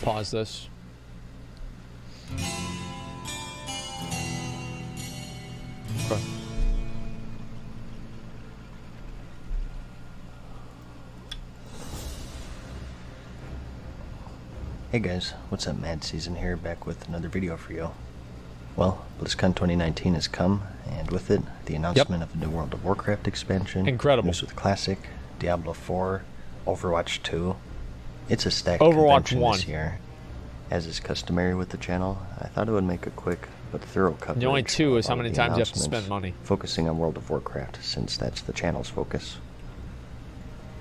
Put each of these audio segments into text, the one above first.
Pause this. Okay. Hey guys, what's up? MadSeason here, back with another video for you. Well, BlizzCon 2019 has come, and with it, the announcement of a new World of Warcraft expansion. Incredible. News with Classic, Diablo 4, Overwatch 2. It's a stacked Overwatch convention 1. this year. As is customary with the channel, I thought I would make a quick but thorough coverage. The only two is how of many the times you have to announcements, spend money. focusing on World of Warcraft, since that's the channel's focus.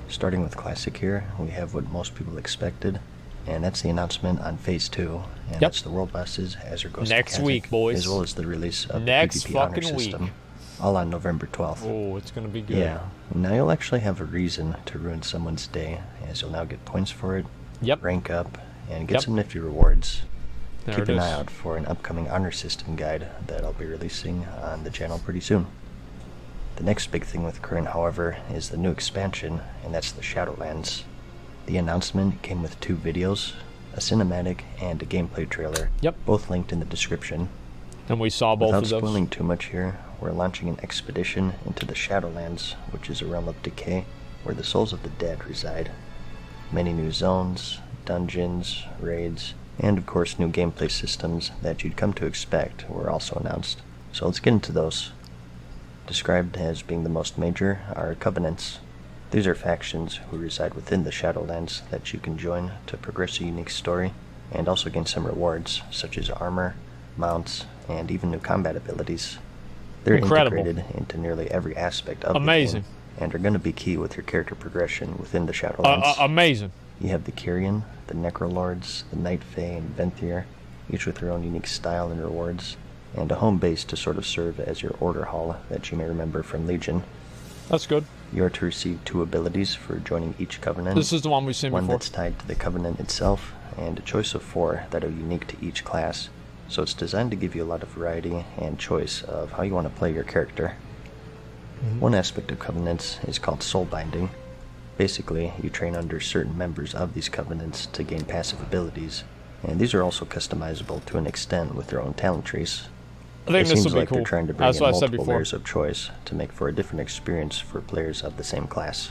Starting with Classic here, we have what most people expected, and that's the announcement on Phase 2, and that's the world bosses, Azure Ghost Next week, boys. as well as the release of Next the PvP honor fucking system, week. all on November 12th. Oh, it's gonna be good. Yeah, now you'll actually have a reason to ruin someone's day, as you'll now get points for it, rank up, and get some nifty rewards. Keep an eye out for an upcoming honor system guide that I'll be releasing on the channel pretty soon. The next big thing with current, however, is the new expansion, and that's the Shadowlands. The announcement came with 2 videos, a cinematic and a gameplay trailer, both linked in the description. And we saw both of those. Without spoiling too much here, we're launching an expedition into the Shadowlands, which is a realm of decay where the souls of the dead reside. Many new zones, dungeons, raids, and of course new gameplay systems that you'd come to expect were also announced. So let's get into those. Described as being the most major are Covenants. These are factions who reside within the Shadowlands that you can join to progress a unique story, and also gain some rewards, such as armor, mounts, and even new combat abilities. They're integrated into nearly every aspect of the game, and are going to be key with your character progression within the Shadowlands. Amazing. You have the Kyrian, the Necrolords, the Night Fae, and Venthyr, each with their own unique style and rewards, and a home base to sort of serve as your order hall that you may remember from Legion. That's good. You are to receive 2 abilities for joining each covenant. This is the one we've seen before. One that's tied to the covenant itself, and a choice of 4 that are unique to each class. So it's designed to give you a lot of variety and choice of how you want to play your character. One aspect of covenants is called soul binding. Basically, you train under certain members of these covenants to gain passive abilities, and these are also customizable to an extent with their own talent trees. I think this will be like cool. They're trying to bring in multiple layers of choice to make for a different experience for players of the same class.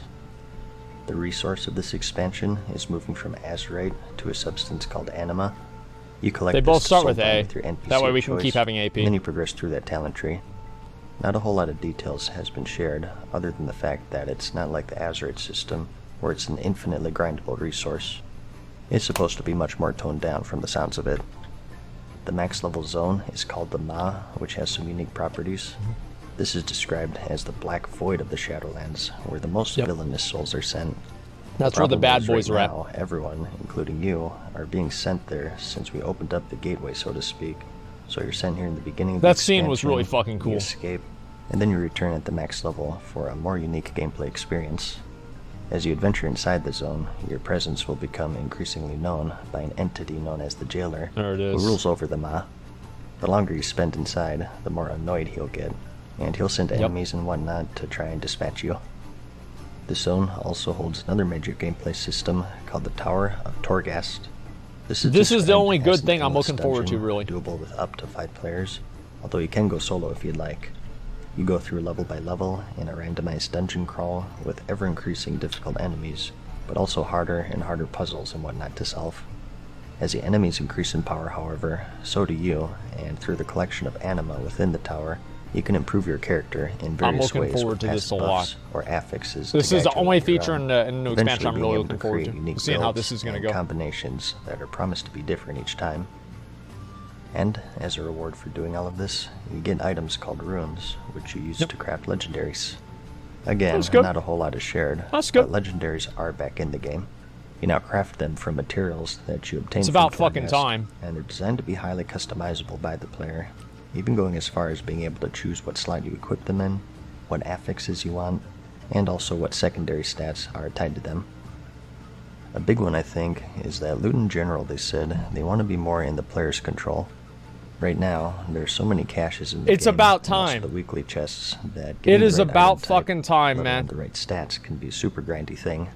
The resource of this expansion is moving from azurite to a substance called anima. You collect They both start with with A. your NPC That way we choice, can keep having AP. And then you progress through that talent tree. Not a whole lot of details has been shared, other than the fact that it's not like the azurite system, where it's an infinitely grindable resource. It's supposed to be much more toned down from the sounds of it. The max level zone is called the Ma, which has some unique properties. This is described as the black void of the Shadowlands, where the most villainous souls are sent. That's where the bad boys are at. Now, everyone, including you, are being sent there since we opened up the gateway, so to speak. So you're sent here in the beginning of the expansion. That scene was really fucking cool. You escape, and then you return at the max level for a more unique gameplay experience. As you adventure inside the zone, your presence will become increasingly known by an entity known as the Jailer, There it is. who rules over the Ma. The longer you spend inside, the more annoyed he'll get, and he'll send enemies and whatnot to try and dispatch you. The zone also holds another major gameplay system called the Tower of Torghast. This is the only good thing I'm looking forward to, really. Doable with up to 5 players, although you can go solo if you'd like. You go through level by level in a randomized dungeon crawl with ever-increasing difficult enemies, but also harder and harder puzzles and whatnot to solve. As the enemies increase in power, however, so do you, and through the collection of anima within the tower, you can improve your character in various ways with past buffs or affixes. This is the only feature in the new expansion I'm being really able looking to forward create to. unique Seeing how builds this is going to and go. combinations that are promised to be different each time. And, as a reward for doing all of this, you get items called runes, which you use to craft legendaries. Again, not a whole lot is shared, but legendaries are back in the game. You now craft them from materials that you obtain from about fucking time. and they're designed to be highly customizable by the player, even going as far as being able to choose what slot you equip them in, what affixes you want, and also what secondary stats are tied to them. A big one, I think, is that loot in general, they said, they want to be more in the player's control. Right now, there's so many caches in the game. It's about time. The weekly chests that it is about fucking time, man. The right stats can be a super grindy thing.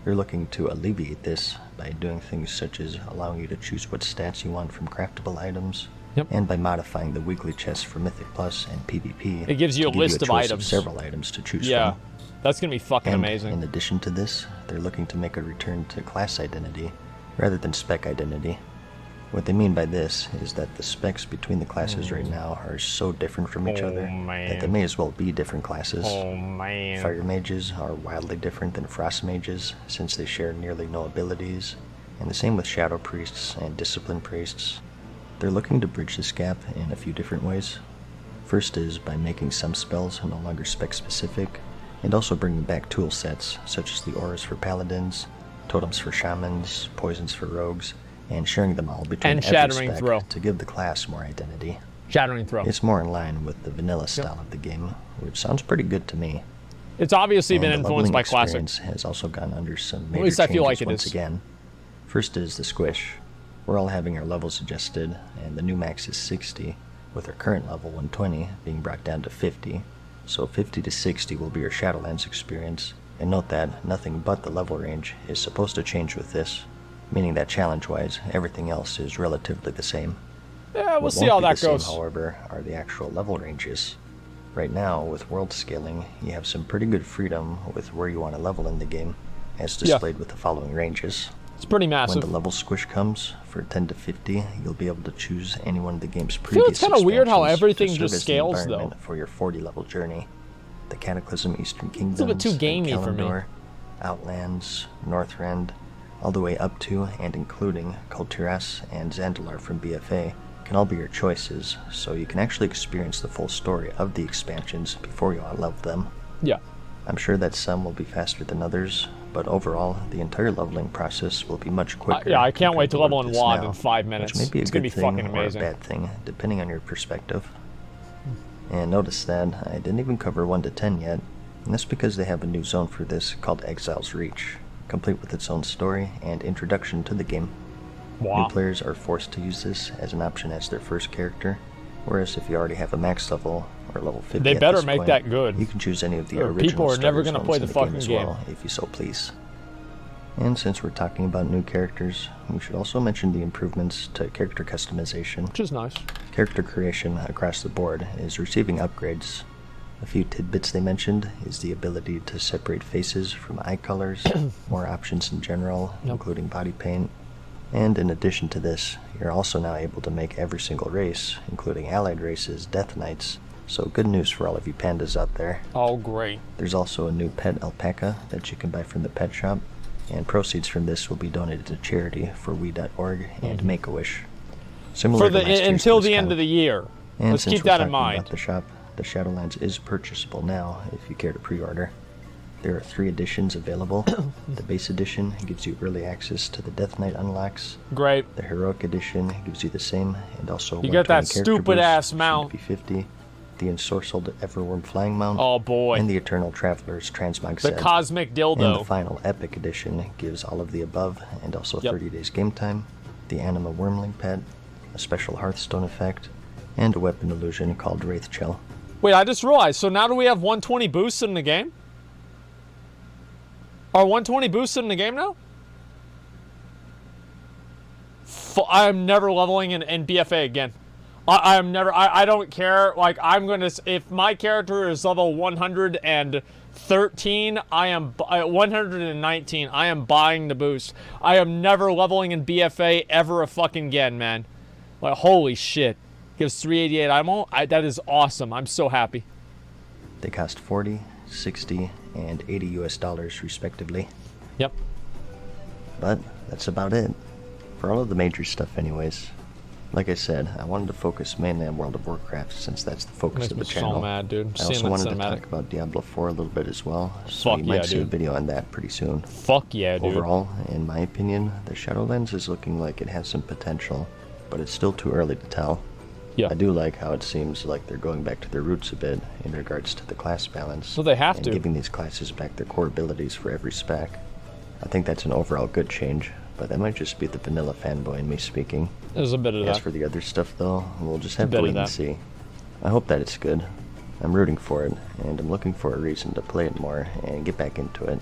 They're looking to alleviate this by doing things such as allowing you to choose what stats you want from craftable items, and by modifying the weekly chests for Mythic Plus and PvP. It gives you a list of items. Several items to choose Yeah, from. that's gonna be fucking amazing. In addition to this, they're looking to make a return to class identity rather than spec identity. What they mean by this is that the specs between the classes right now are so different from each other that they may as well be different classes. Fire mages are wildly different than frost mages since they share nearly no abilities, and the same with shadow priests and discipline priests. They're looking to bridge this gap in a few different ways. First is by making some spells no longer spec specific, and also bringing back tool sets such as the auras for paladins, totems for shamans, poisons for rogues, and sharing them all between Shattering every Throw. spec to give the class more identity. Shattering Throw. It's more in line with the vanilla style of the game, which sounds pretty good to me. It's obviously been And the influenced by leveling Classic. experience has also gone under some major At least I feel changes like it once is. again. First is the squish. We're all having our levels adjusted, and the new max is 60, with our current level 120 being brought down to 50. So 50 to 60 will be your Shadowlands experience, and note that nothing but the level range is supposed to change with this, meaning that challenge-wise, everything else is relatively the same. Yeah, we'll What see won't how be that the same, goes. however, are the actual level ranges. Right now, with world scaling, you have some pretty good freedom with where you want to level in the game, as displayed with the following ranges. It's pretty When massive. the level squish comes, for 10 to 50, you'll be able to choose any one of the game's I feel previous it's kind of weird how expansions everything to serve just as the scales, though. environment for your 40-level journey. The Cataclysm Eastern Kingdoms, a bit too gamey for me. Kalimdor, Outlands, Northrend, all the way up to and including Kultiras and Zandalar from BFA can all be your choices, so you can actually experience the full story of the expansions before you outlevel them. Yeah. I'm sure that some will be faster than others, but overall, the entire leveling process will be much quicker. Yeah, I can't wait to compared level what in it is WoD now, in 5 minutes. Which may be a It's gonna good be thing fucking or a amazing. bad thing, depending on your perspective. And notice that I didn't even cover 1 to 10 yet, and that's because they have a new zone for this called Exile's Reach, complete with its own story and introduction to the game. Wow. New players are forced to use this as an option as their first character, whereas if you already have a max level or level 50 They at better this make point, that good, you can choose any of the or original people are never starter gonna zones play in the the fucking game as game. well, if you so please. And since we're talking about new characters, we should also mention the improvements to character customization. Which is nice. Character creation across the board is receiving upgrades. A few tidbits they mentioned is the ability to separate faces from eye colors, more options in general, including body paint. And in addition to this, you're also now able to make every single race, including allied races, Death Knights. So good news for all of you pandas out there. Oh, great. There's also a new pet alpaca that you can buy from the pet shop, and proceeds from this will be donated to charity for we.org and Make-A-Wish. Similar For the to last year's until the BlizzCon. end of the year. And Let's since keep we're that in talking mind. about the shop, the Shadowlands is purchasable now if you care to pre-order. There are 3 editions available. The base edition gives you early access to the Death Knight unlocks. Great. The heroic edition gives you the same, and also You get that 120 character stupid boost, ass soon mount. to be 50. The ensorcelled Everworm flying mount. Oh boy. And the Eternal Traveler's transmog The set. cosmic And the dildo. final epic edition gives all of the above, and also Yep. 30 days game time, the Anima Wormling pet, a special Hearthstone effect, and a weapon illusion called Wraith Chill. Wait, I just realized. So now do we have 120 boosts in the game? Are 120 boosted in the game now? I'm never leveling in BFA again. I'm never. I don't care. Like, I'm gonna. If my character is level 113, I am 119. I am buying the boost. I am never leveling in BFA ever a fucking again, man. Like, holy shit. Gives 388 ammo. That is awesome. I'm so happy. They cost 40, 60, and 80 US dollars respectively. Yep. But that's about it. For all of the major stuff anyways. Like I said, I wanted to focus mainly on World of Warcraft since that's the focus Makes of me the channel. so mad, dude. I Seeing also that wanted to cinematic. talk about Diablo 4 a little bit as well, so Fuck you might yeah, see a dude. video on that pretty soon. Fuck yeah, dude. Overall, in my opinion, the Shadowlands is looking like it has some potential, but it's still too early to tell. Yeah. I do like how it seems like they're going back to their roots a bit in regards to the class balance. Well, they have and to. giving these classes back their core abilities for every spec. I think that's an overall good change, but that might just be the vanilla fanboy in me speaking. There's a bit of As that. for the other stuff though, we'll just have bit to of wait and that. see. I hope that it's good. I'm rooting for it, and I'm looking for a reason to play it more and get back into it.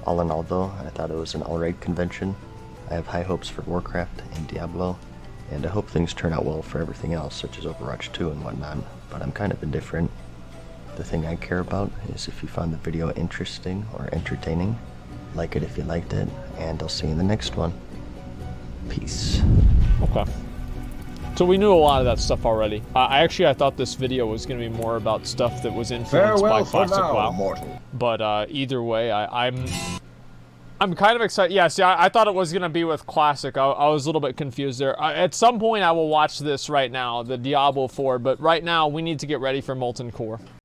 All in all though, I thought it was an alright convention. I have high hopes for Warcraft and Diablo, and I hope things turn out well for everything else, such as Overwatch 2 and whatnot, but I'm kind of indifferent. The thing I care about is if you found the video interesting or entertaining. Like it if you liked it, and I'll see you in the next one. Peace. Okay. So we knew a lot of that stuff already. I thought this video was going to be more about stuff that was influenced by Classic WoW. Mortal. But either way, I'm kind of excited. Yeah, see, I thought it was going to be with Classic. I was a little bit confused there. At some point, I will watch this right now, the Diablo 4. But right now, we need to get ready for Molten Core.